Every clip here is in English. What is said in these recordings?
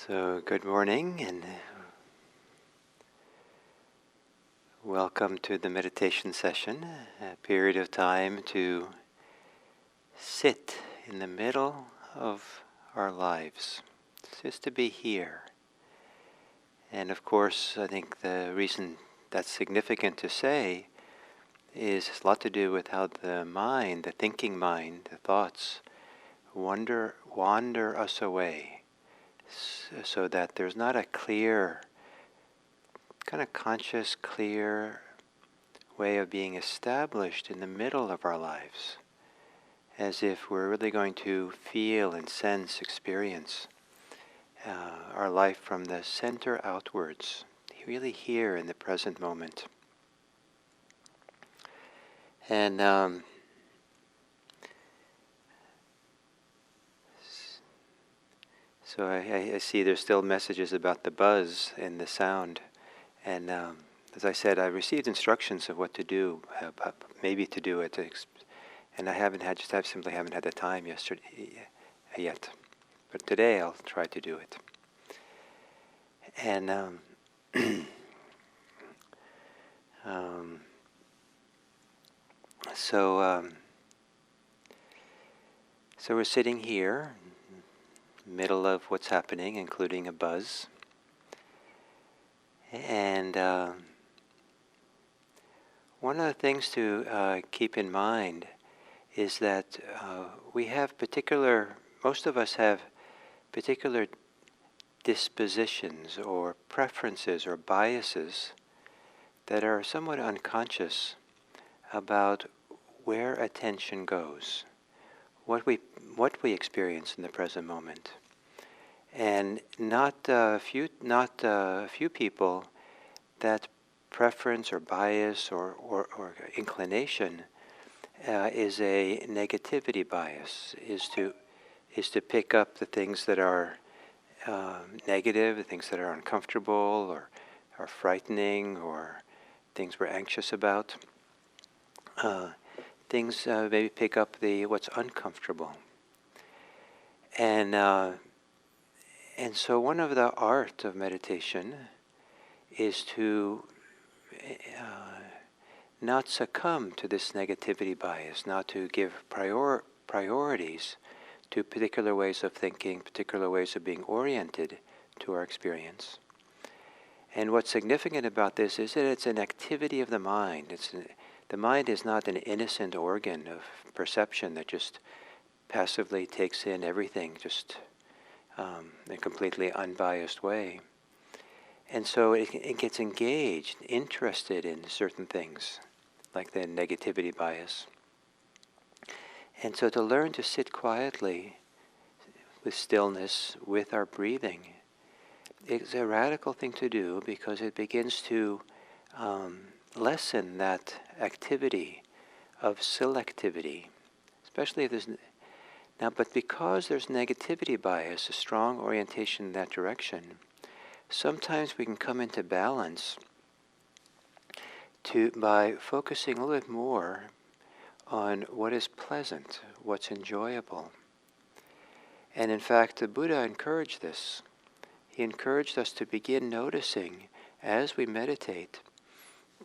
So, good morning and welcome to the meditation session, a period of time to sit in the middle of our lives, just to be here. And of course, I think the reason that's significant to say is a lot to do with how the mind, the thinking mind, the thoughts, wander us away, so that there's not a clear, kind of conscious, clear way of being established in the middle of our lives, as if we're really going to feel and sense, experience our life from the center outwards, really here in the present moment. And so I see there's still messages about the buzz and the sound. And as I said, I received instructions of what to do, maybe to do it, and I simply haven't had the time yet. But today I'll try to do it. And so we're sitting here, middle of what's happening, including a buzz. And one of the things to keep in mind is that most of us have particular dispositions or preferences or biases that are somewhat unconscious about where attention goes, what we experience in the present moment. And not a few people, that preference or bias or inclination is a negativity bias, is to pick up the things that are negative, the things that are uncomfortable or are frightening or things we're anxious about. Things maybe pick up what's uncomfortable. And so one of the art of meditation is to not succumb to this negativity bias, not to give priorities to particular ways of thinking, particular ways of being oriented to our experience. And what's significant about this is that it's an activity of the mind. The mind is not an innocent organ of perception that just passively takes in everything, just in a completely unbiased way. And so it gets engaged, interested in certain things, like the negativity bias. And so to learn to sit quietly with stillness, with our breathing, is a radical thing to do, because it begins to lessen that activity of selectivity, especially if there's but because there's negativity bias, a strong orientation in that direction, sometimes we can come into balance by focusing a little bit more on what is pleasant, what's enjoyable. And in fact, the Buddha encouraged this. He encouraged us to begin noticing, as we meditate,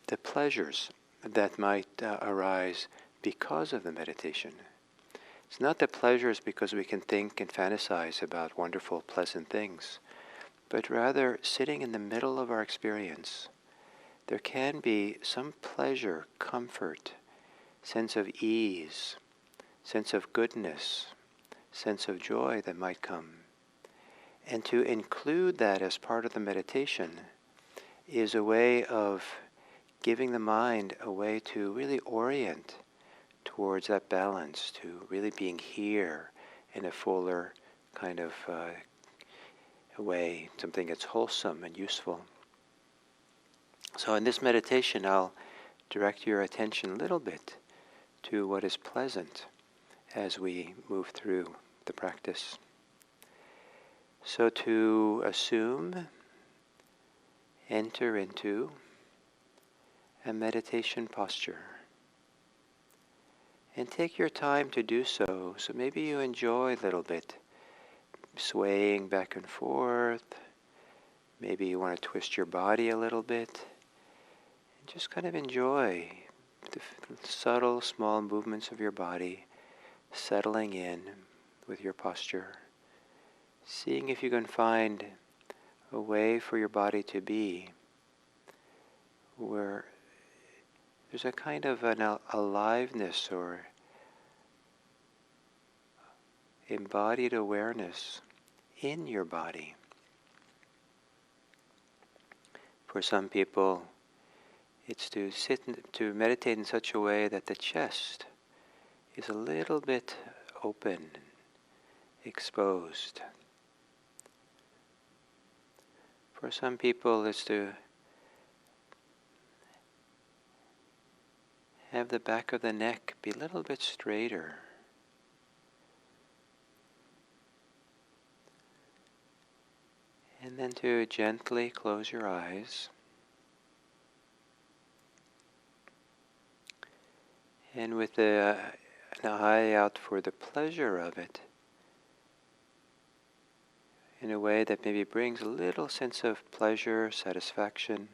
the pleasures that might arise because of the meditation. It's not the pleasures because we can think and fantasize about wonderful, pleasant things, but rather sitting in the middle of our experience, there can be some pleasure, comfort, sense of ease, sense of goodness, sense of joy that might come. And to include that as part of the meditation is a way of giving the mind a way to really orient towards that balance, to really being here in a fuller kind of way, something that's wholesome and useful. So in this meditation, I'll direct your attention a little bit to what is pleasant as we move through the practice. So to assume, enter into a meditation posture. And take your time to do so. So maybe you enjoy a little bit swaying back and forth. Maybe you want to twist your body a little bit. And just kind of enjoy the subtle, small movements of your body settling in with your posture. Seeing if you can find a way for your body to be where there's a kind of an aliveness or embodied awareness in your body. For some people, it's to to meditate in such a way that the chest is a little bit open, exposed. For some people, it's to have the back of the neck be a little bit straighter. And then to gently close your eyes. And with an eye out for the pleasure of it, in a way that maybe brings a little sense of pleasure, satisfaction.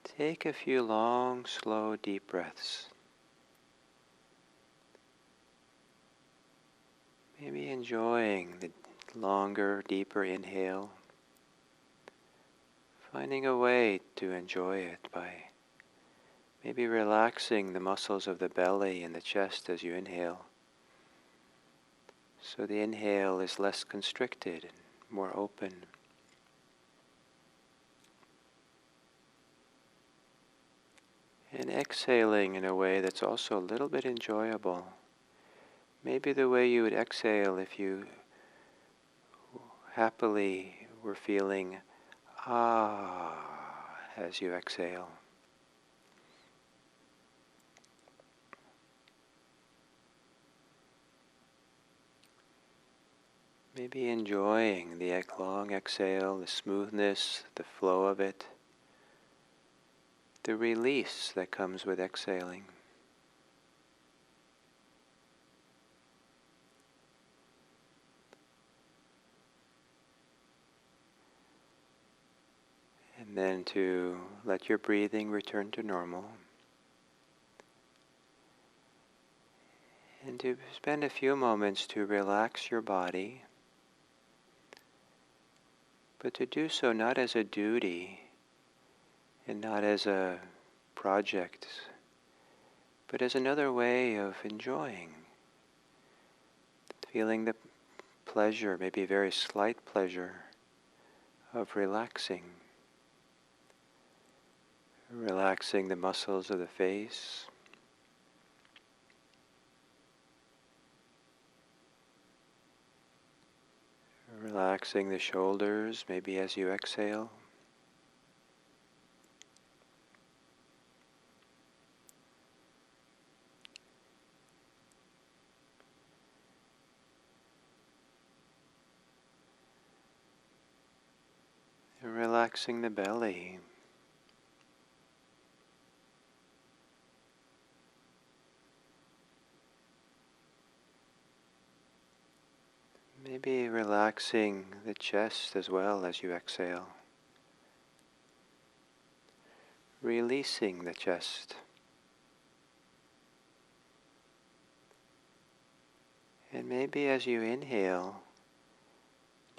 Take a few long, slow, deep breaths. Maybe enjoying the longer, deeper inhale. Finding a way to enjoy it by maybe relaxing the muscles of the belly and the chest as you inhale. So the inhale is less constricted and more open. And exhaling in a way that's also a little bit enjoyable. Maybe the way you would exhale if you happily were feeling as you exhale. Maybe enjoying the long exhale, the smoothness, the flow of it, the release that comes with exhaling. And then to let your breathing return to normal. And to spend a few moments to relax your body, but to do so not as a duty and not as a project, but as another way of enjoying, feeling the pleasure, maybe very slight pleasure, of relaxing. Relaxing the muscles of the face. Relaxing the shoulders, maybe as you exhale. And relaxing the belly. Maybe relaxing the chest as well as you exhale. Releasing the chest. And maybe as you inhale,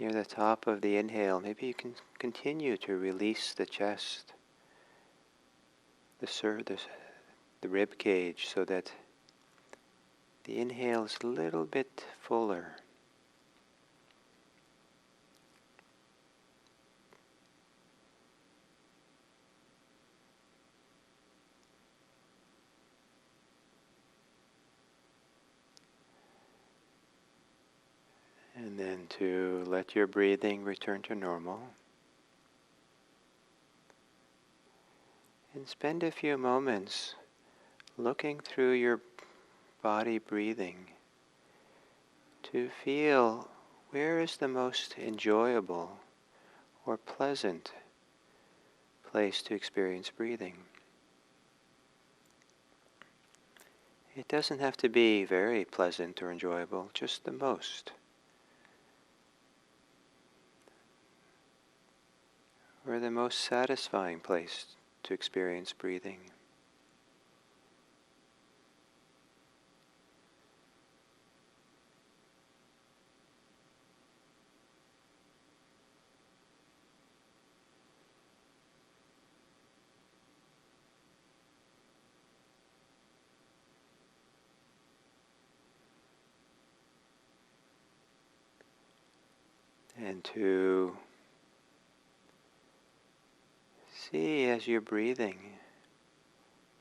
near the top of the inhale, maybe you can continue to release the chest, the rib cage, so that the inhale is a little bit fuller. And then to let your breathing return to normal. And spend a few moments looking through your body breathing to feel where is the most enjoyable or pleasant place to experience breathing. It doesn't have to be very pleasant or enjoyable, just the most, or the most satisfying place to experience breathing. And to see as you're breathing,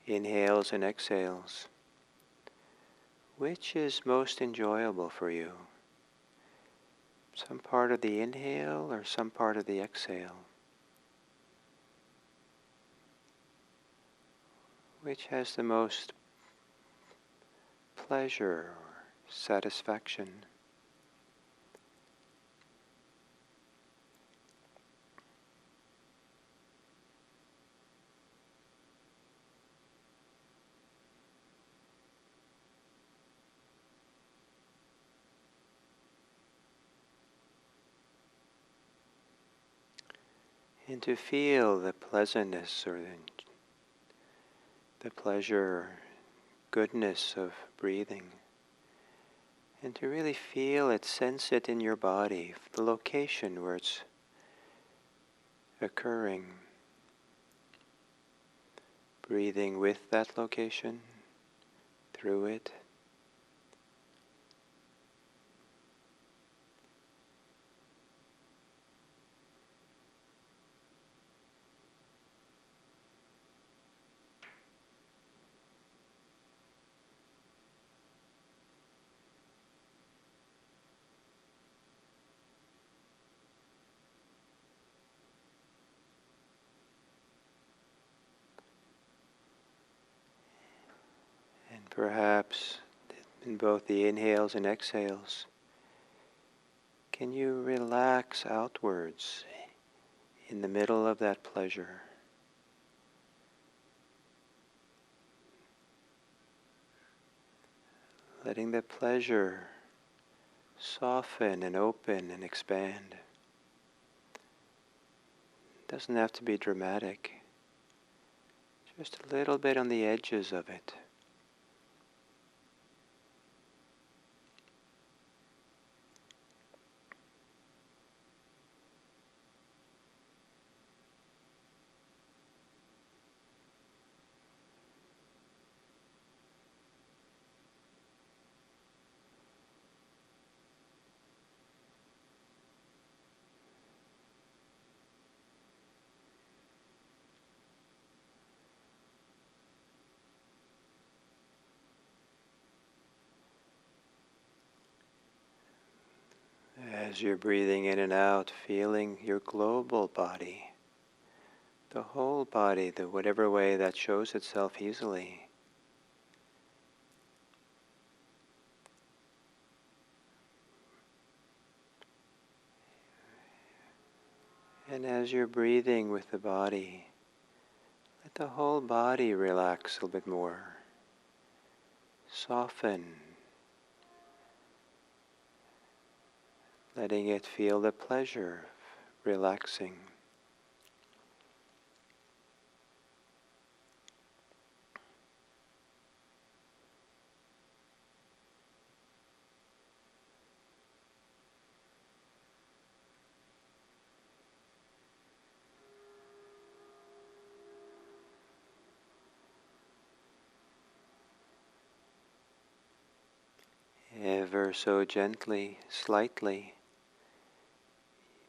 inhales and exhales, which is most enjoyable for you? Some part of the inhale or some part of the exhale? Which has the most pleasure or satisfaction? And to feel the pleasantness or the pleasure, goodness of breathing. And to really feel it, sense it in your body, the location where it's occurring. Breathing with that location, through it. And perhaps in both the inhales and exhales, can you relax outwards in the middle of that pleasure? Letting the pleasure soften and open and expand. It doesn't have to be dramatic, just a little bit on the edges of it. As you're breathing in and out, feeling your global body, the whole body, the whatever way that shows itself easily. And as you're breathing with the body, let the whole body relax a little bit more. Soften, letting it feel the pleasure of relaxing. Ever so gently, slightly,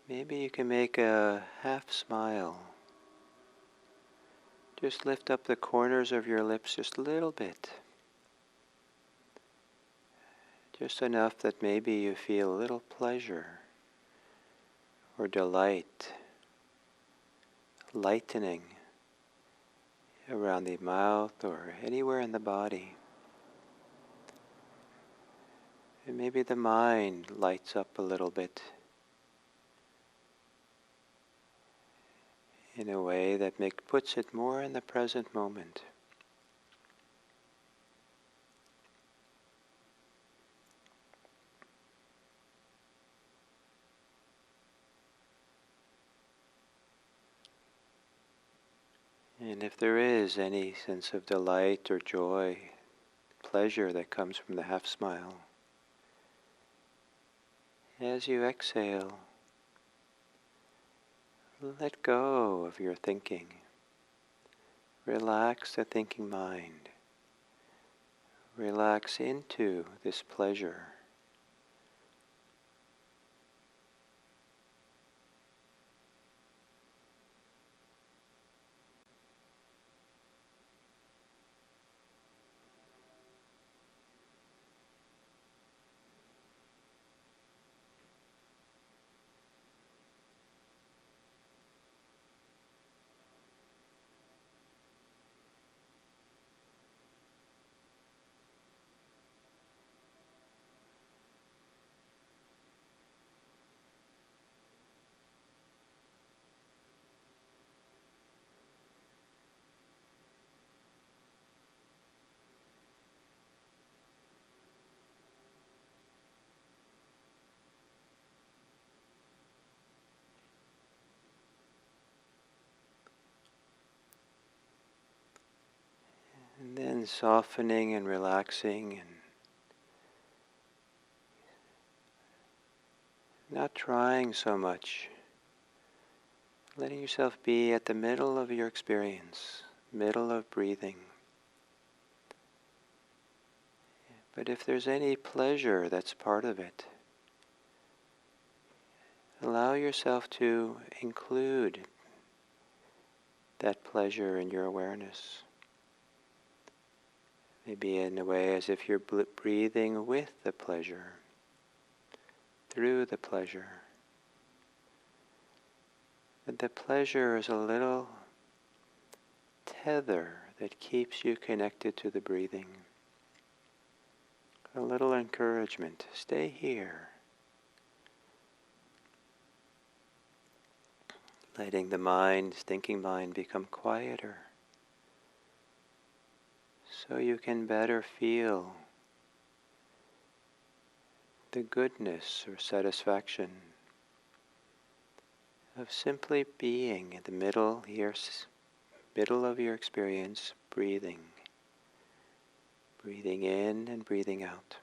maybe you can make a half smile. Just lift up the corners of your lips just a little bit. Just enough that maybe you feel a little pleasure or delight, lightening around the mouth or anywhere in the body. And maybe the mind lights up a little bit in a way that puts it more in the present moment. And if there is any sense of delight or joy, pleasure that comes from the half smile, as you exhale, let go of your thinking. Relax the thinking mind. Relax into this pleasure. And then softening and relaxing and not trying so much. Letting yourself be at the middle of your experience, middle of breathing. But if there's any pleasure that's part of it, allow yourself to include that pleasure in your awareness. Maybe in a way as if you're breathing with the pleasure, through the pleasure. And the pleasure is a little tether that keeps you connected to the breathing. A little encouragement. Stay here. Letting the mind, thinking mind, become quieter. So you can better feel the goodness or satisfaction of simply being in the middle here, middle of your experience, breathing. Breathing in and breathing out.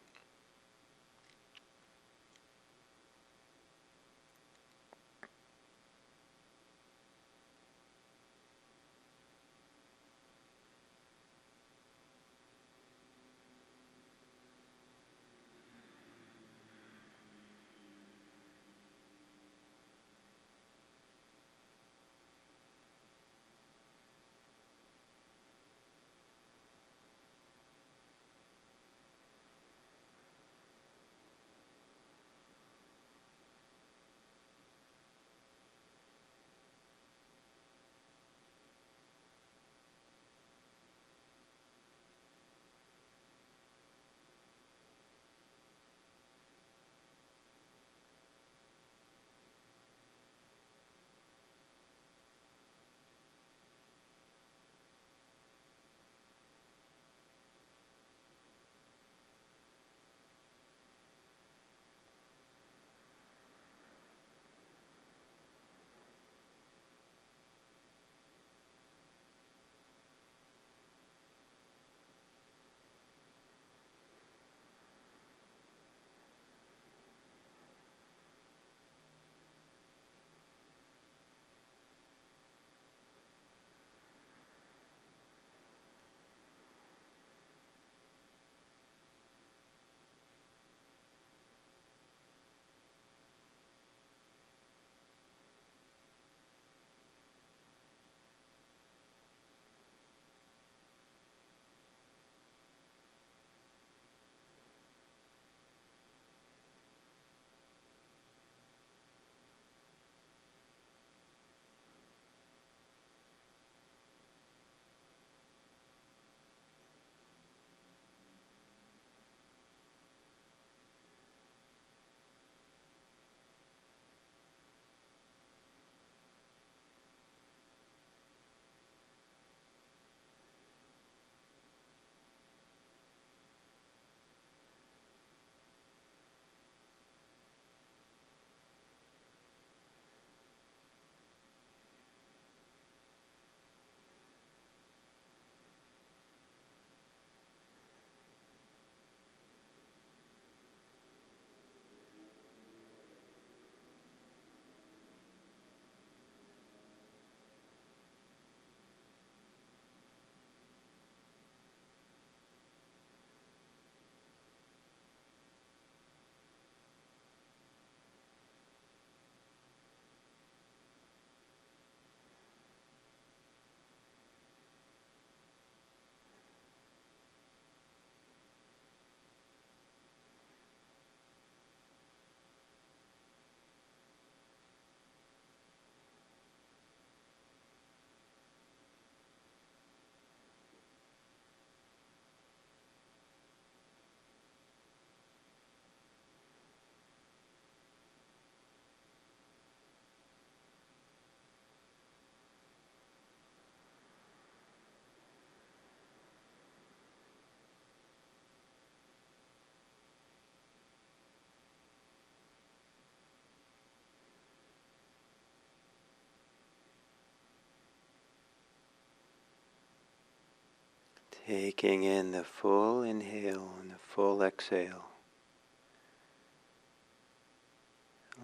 Taking in the full inhale and the full exhale.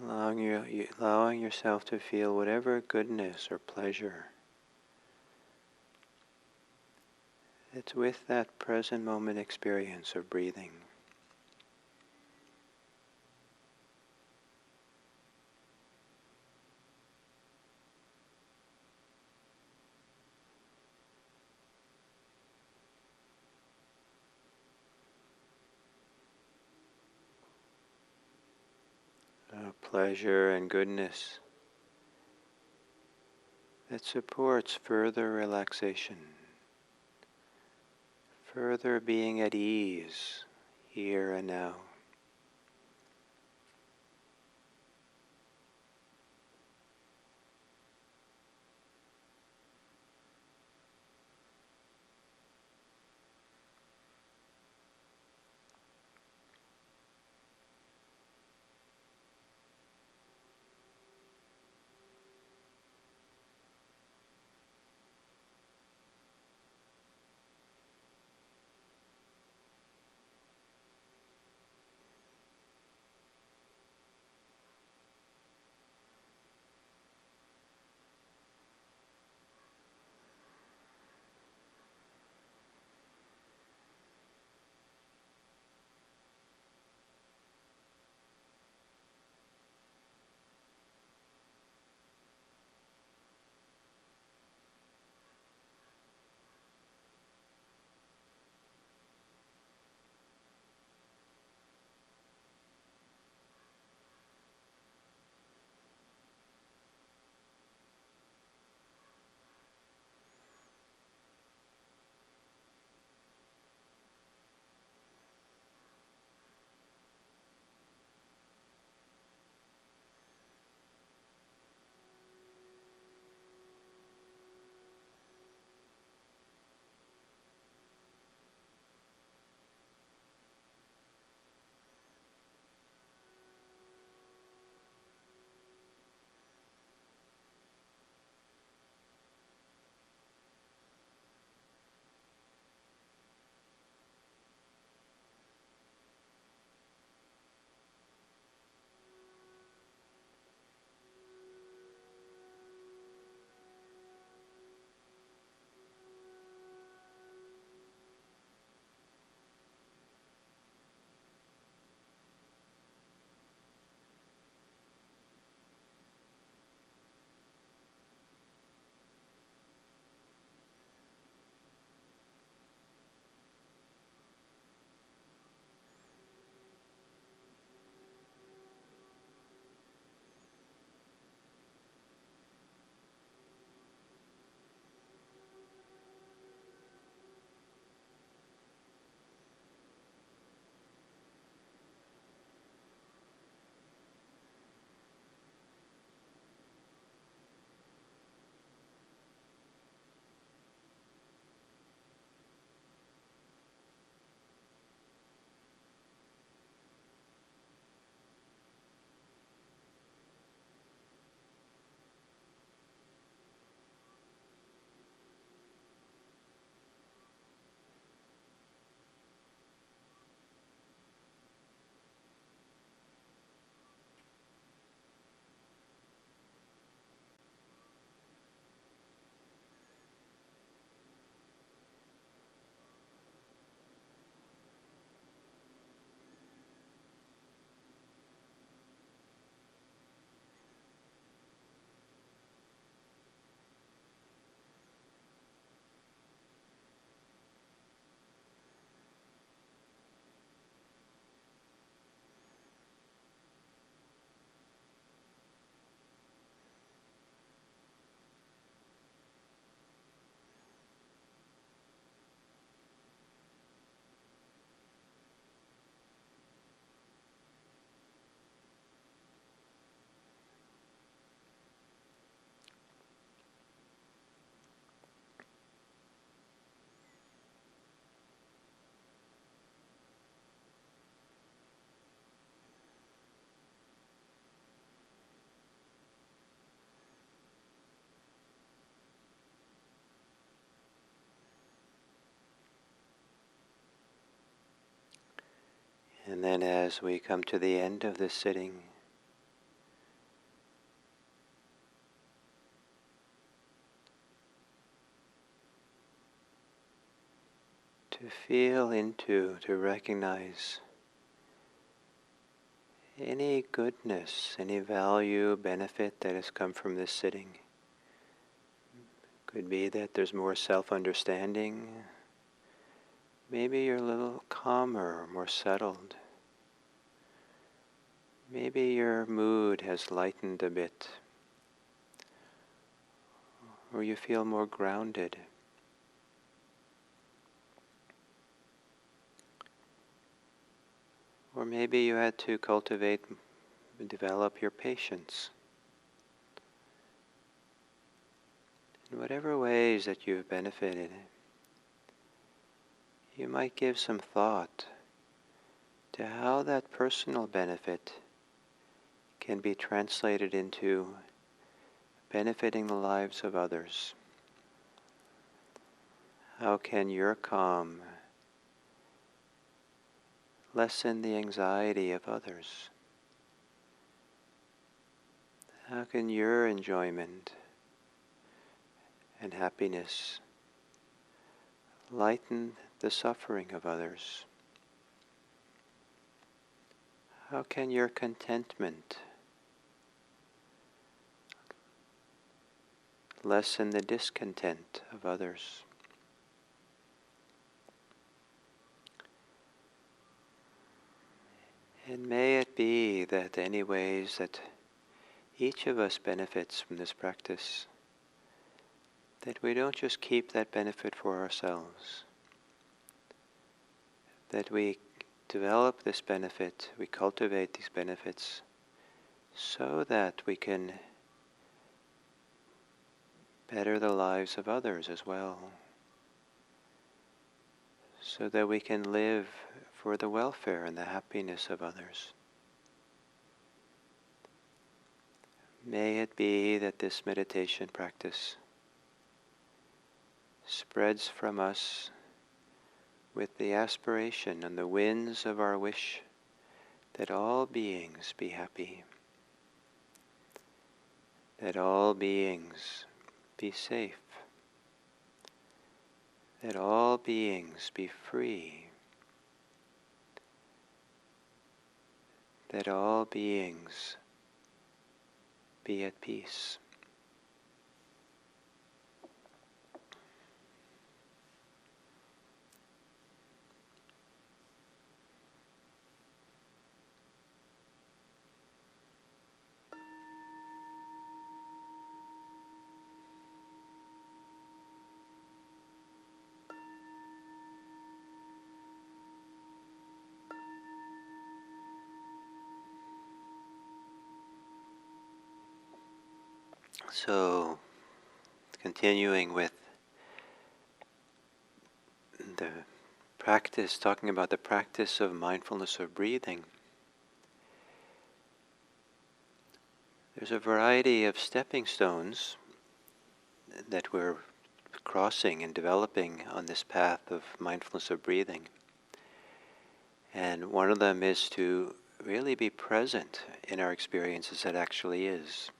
Allowing yourself to feel whatever goodness or pleasure that's with that present moment experience of breathing. Pleasure and goodness that supports further relaxation, further being at ease here and now. And then as we come to the end of this sitting, to feel into, to recognize any goodness, any value, benefit that has come from this sitting. Could be that there's more self-understanding. Maybe you're a little calmer, more settled. Maybe your mood has lightened a bit, or you feel more grounded. Or maybe you had to cultivate, develop your patience. In whatever ways that you've benefited, you might give some thought to how that personal benefit can be translated into benefiting the lives of others. How can your calm lessen the anxiety of others? How can your enjoyment and happiness lighten the suffering of others? How can your contentment lessen the discontent of others? And may it be that any ways that each of us benefits from this practice, that we don't just keep that benefit for ourselves, that we develop this benefit, we cultivate these benefits so that we can better the lives of others as well, so that we can live for the welfare and the happiness of others. May it be that this meditation practice spreads from us with the aspiration and the winds of our wish that all beings be happy, that all beings be safe, that all beings be free, that all beings be at peace. So, continuing with the practice, talking about the practice of mindfulness of breathing, there's a variety of stepping stones that we're crossing and developing on this path of mindfulness of breathing. And one of them is to really be present in our experience as it actually is.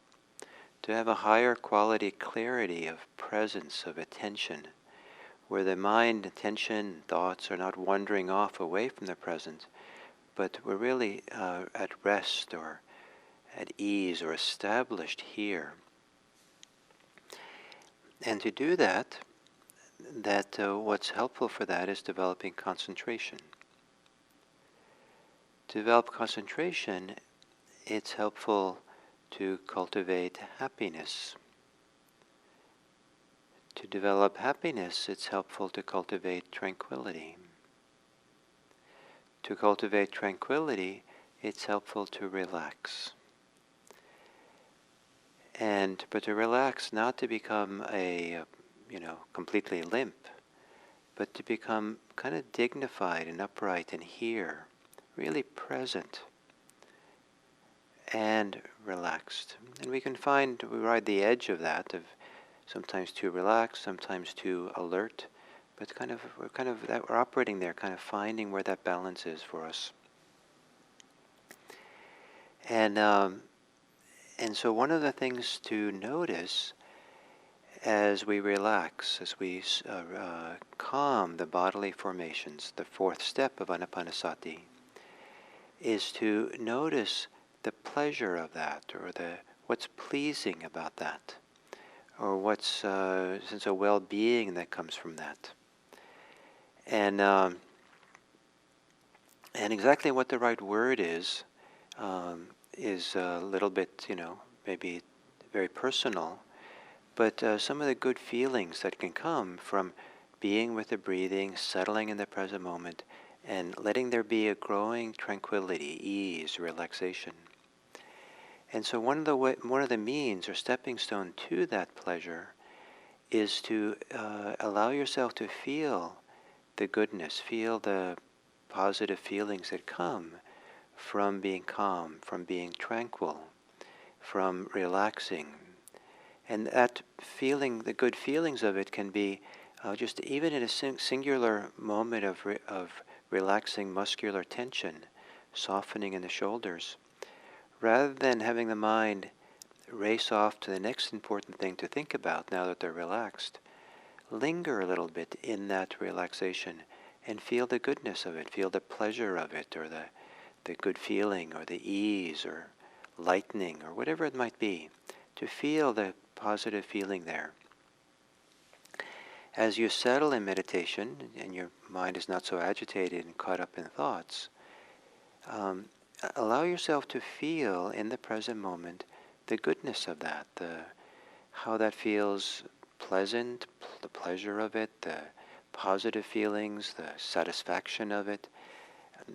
To have a higher quality clarity of presence, of attention, where the mind, attention, thoughts are not wandering off away from the present, but we're really at rest or at ease or established here. And to do that, what's helpful for that is developing concentration. To develop concentration, it's helpful to cultivate happiness. To develop happiness, it's helpful to cultivate tranquility. To cultivate tranquility, it's helpful to relax. But to relax, not to become completely limp, but to become kind of dignified and upright and here, really present and relaxed. And we ride the edge of that, of sometimes too relaxed, sometimes too alert, but we're operating there, kind of finding where that balance is for us. And, um, and so one of the things to notice as we relax, as we calm the bodily formations, the fourth step of Anapanasati, is to notice the pleasure of that, or what's pleasing about that, or what's sense of well-being that comes from that, and and exactly what the right word is a little bit, maybe very personal. But some of the good feelings that can come from being with the breathing, settling in the present moment, and letting there be a growing tranquility, ease, relaxation. And so one of the means or stepping stone to that pleasure is to allow yourself to feel the goodness, feel the positive feelings that come from being calm, from being tranquil, from relaxing. And that feeling, the good feelings of it can be just even in a singular moment of relaxing muscular tension, softening in the shoulders, rather than having the mind race off to the next important thing to think about now that they're relaxed. Linger a little bit in that relaxation and feel the goodness of it, feel the pleasure of it, or the good feeling, or the ease, or lightening, or whatever it might be, to feel the positive feeling there. As you settle in meditation and your mind is not so agitated and caught up in thoughts, allow yourself to feel in the present moment the goodness of that, how that feels pleasant, the pleasure of it, the positive feelings, the satisfaction of it.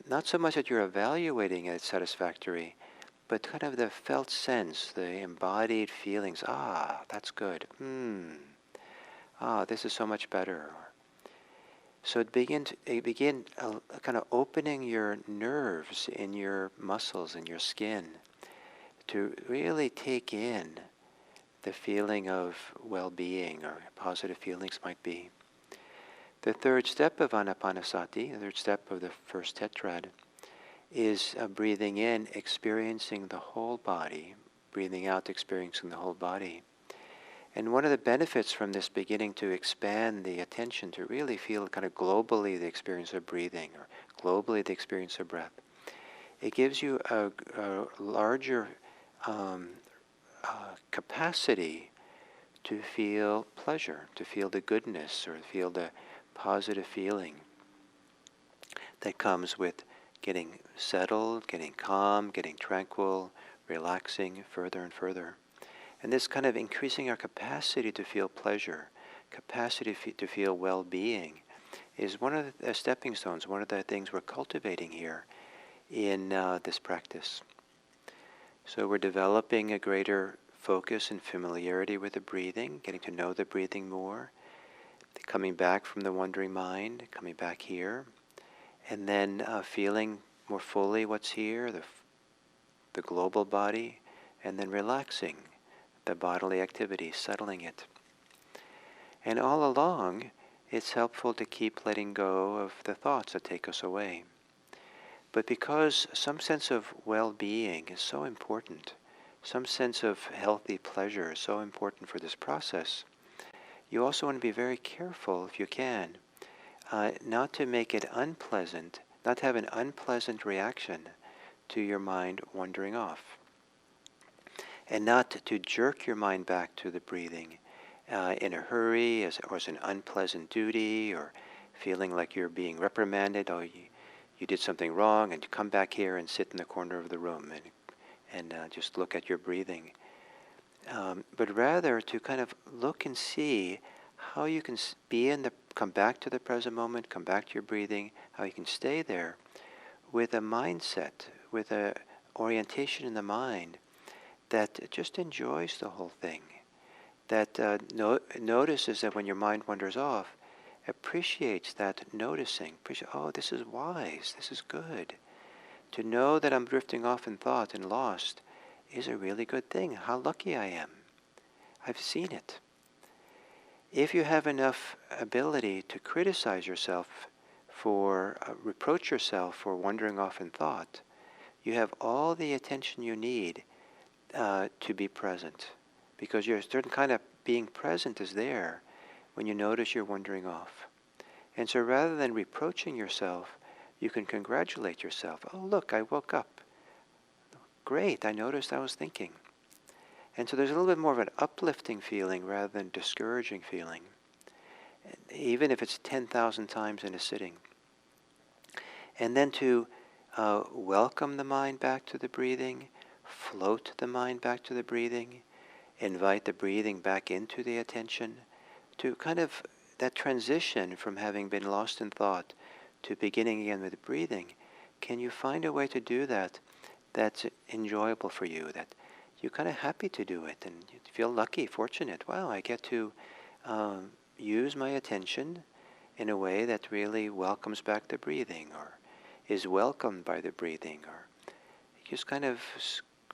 Not so much that you're evaluating it satisfactory, but kind of the felt sense, the embodied feelings. Ah, that's good. Ah, this is so much better. So it begin kind of opening your nerves in your muscles and your skin to really take in the feeling of well-being, or positive feelings might be. The third step of Anapanasati, the third step of the first tetrad, is breathing in, experiencing the whole body, breathing out, experiencing the whole body. And one of the benefits from this beginning to expand the attention to really feel kind of globally the experience of breathing, or globally the experience of breath, it gives you a larger capacity to feel pleasure, to feel the goodness, or feel the positive feeling that comes with getting settled, getting calm, getting tranquil, relaxing further and further. And this kind of increasing our capacity to feel pleasure, capacity to feel well-being, is one of the stepping stones, one of the things we're cultivating here in this practice. So we're developing a greater focus and familiarity with the breathing, getting to know the breathing more, coming back from the wandering mind, coming back here, and then feeling more fully what's here, the global body, and then relaxing the bodily activity, settling it. And all along, it's helpful to keep letting go of the thoughts that take us away. But because some sense of well-being is so important, some sense of healthy pleasure is so important for this process, you also want to be very careful, if you can, not to make it unpleasant, not to have an unpleasant reaction to your mind wandering off. And not to jerk your mind back to the breathing in a hurry, or as an unpleasant duty, or feeling like you're being reprimanded, or you did something wrong, and you come back here and sit in the corner of the room and just look at your breathing. But rather to kind of look and see how you can come back to the present moment, come back to your breathing, how you can stay there with a mindset, with a orientation in the mind that just enjoys the whole thing, that notices that when your mind wanders off, appreciates that noticing, oh, this is wise, this is good. To know that I'm drifting off in thought and lost is a really good thing. How lucky I am. I've seen it. If you have enough ability to criticize yourself reproach yourself for wandering off in thought, you have all the attention you need to be present, because your certain kind of being present is there when you notice you're wandering off. And so rather than reproaching yourself, you can congratulate yourself. Oh, look, I woke up. Great, I noticed I was thinking. And so there's a little bit more of an uplifting feeling rather than discouraging feeling, even if it's 10,000 times in a sitting. And then to welcome the mind back to the breathing, float the mind back to the breathing, invite the breathing back into the attention, to kind of that transition from having been lost in thought to beginning again with breathing. Can you find a way to do that that's enjoyable for you, that you're kind of happy to do it and you feel lucky, fortunate? Wow, I get to use my attention in a way that really welcomes back the breathing, or is welcomed by the breathing, or just kind of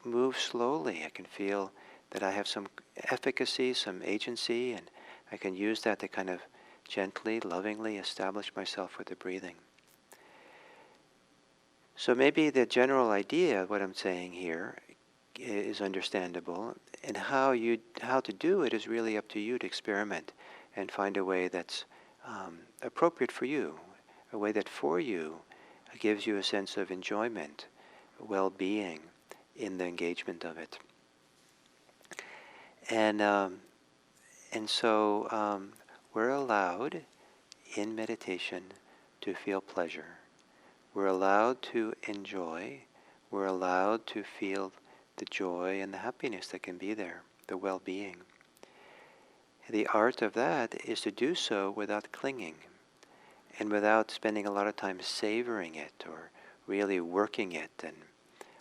move slowly. I can feel that I have some efficacy, some agency, and I can use that to kind of gently, lovingly establish myself with the breathing. So maybe the general idea of what I'm saying here is understandable, and how to do it is really up to you to experiment and find a way that's appropriate for you, a way that for you gives you a sense of enjoyment, well-being in the engagement of it. And so we're allowed in meditation to feel pleasure. We're allowed to enjoy. We're allowed to feel the joy and the happiness that can be there, the well-being. The art of that is to do so without clinging and without spending a lot of time savoring it or really working it and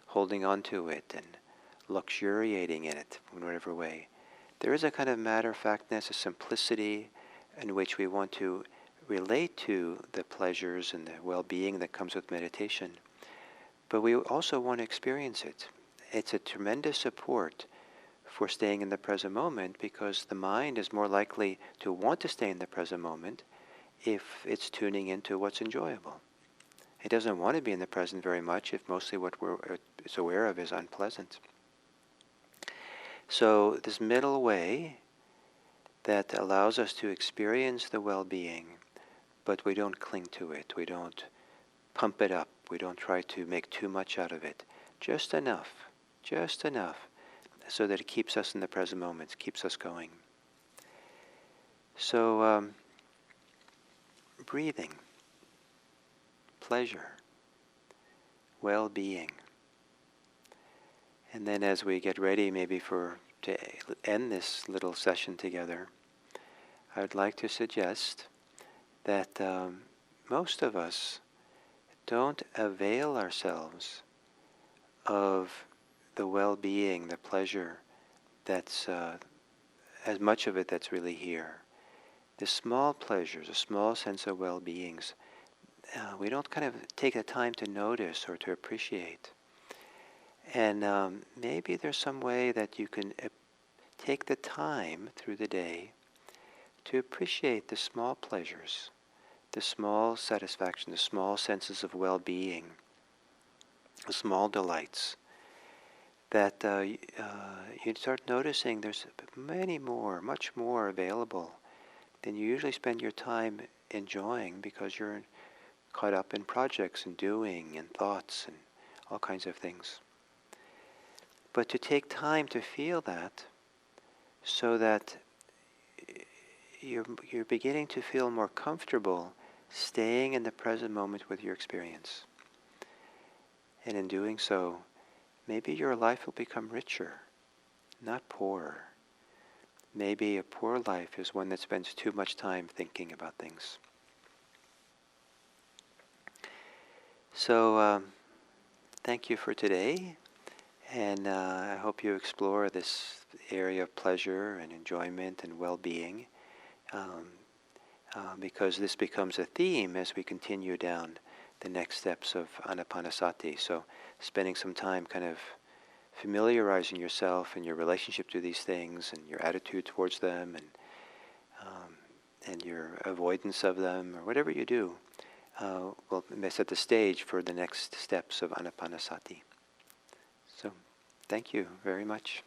holding on to it and luxuriating in it in whatever way. There is a kind of matter-of-factness, a simplicity in which we want to relate to the pleasures and the well-being that comes with meditation. But we also want to experience it. It's a tremendous support for staying in the present moment, because the mind is more likely to want to stay in the present moment if it's tuning into what's enjoyable. It doesn't want to be in the present very much if mostly what it's aware of is unpleasant. So this middle way that allows us to experience the well-being, but we don't cling to it. We don't pump it up. We don't try to make too much out of it. Just enough, so that it keeps us in the present moment, keeps us going. So breathing, pleasure, well-being. And then as we get ready maybe to end this little session together, I would like to suggest that most of us don't avail ourselves of the well-being, the pleasure that's as much of it that's really here. The small pleasures, a small sense of well-beings, we don't kind of take the time to notice or to appreciate. And maybe there's some way that you can take the time through the day to appreciate the small pleasures, the small satisfaction, the small senses of well-being, the small delights, that you'd start noticing there's much more available than you usually spend your time enjoying, because you're caught up in projects and doing and thoughts and all kinds of things. But to take time to feel that, so that you're beginning to feel more comfortable staying in the present moment with your experience. And in doing so, maybe your life will become richer, not poorer. Maybe a poor life is one that spends too much time thinking about things. So thank you for today, and I hope you explore this area of pleasure and enjoyment and well-being, because this becomes a theme as we continue down the next steps of Anapanasati. So spending some time kind of familiarizing yourself and your relationship to these things and your attitude towards them, and your avoidance of them, or whatever you do, will set the stage for the next steps of Anapanasati. Thank you very much.